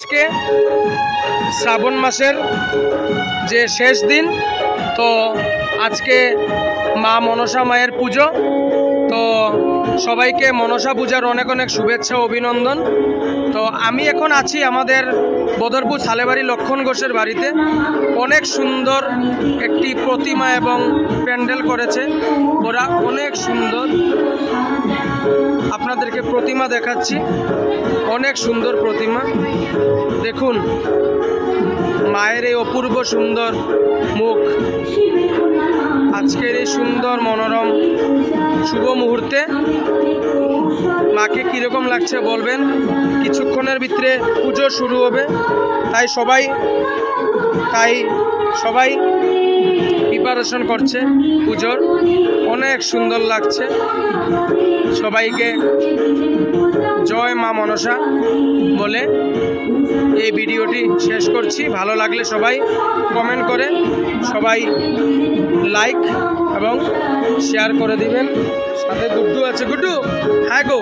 আজকে শ্রাবণ মাসের যে শেষ দিন, তো আজকে মা মনসা মায়ের পুজো। তো সবাইকে মনসা পূজার অনেক অনেক শুভেচ্ছা অভিনন্দন। তো আমি এখন আছি আমাদের বদরপুর সালেবাড়ি লক্ষণ ঘোষের বাড়িতে। অনেক সুন্দর একটি প্রতিমা এবং প্যান্ডেল করেছে ওরা, অনেক সুন্দর। আপনাদেরকে প্রতিমা দেখাচ্ছি, অনেক সুন্দর প্রতিমা। দেখুন মায়ের এই অপূর্ব সুন্দর মুখ আজকের এই সুন্দর মনোরম শুভ মুহূর্তে। মাকে কীরকম লাগছে বলবেন। কিছুক্ষণের ভিতরে পুজো শুরু হবে, তাই সবাই প্রিপারেশন করছে পুজোর। অনেক সুন্দর লাগছে। সবাইকে জয় মা মনসা বলে এই ভিডিওটি শেষ করছি। ভালো লাগলে সবাই কমেন্ট করে, সবাই লাইক এবং শেয়ার করে দিবেন। সাথে গুড্ডু আছে, গুড্ডু হ্যাঁ গো।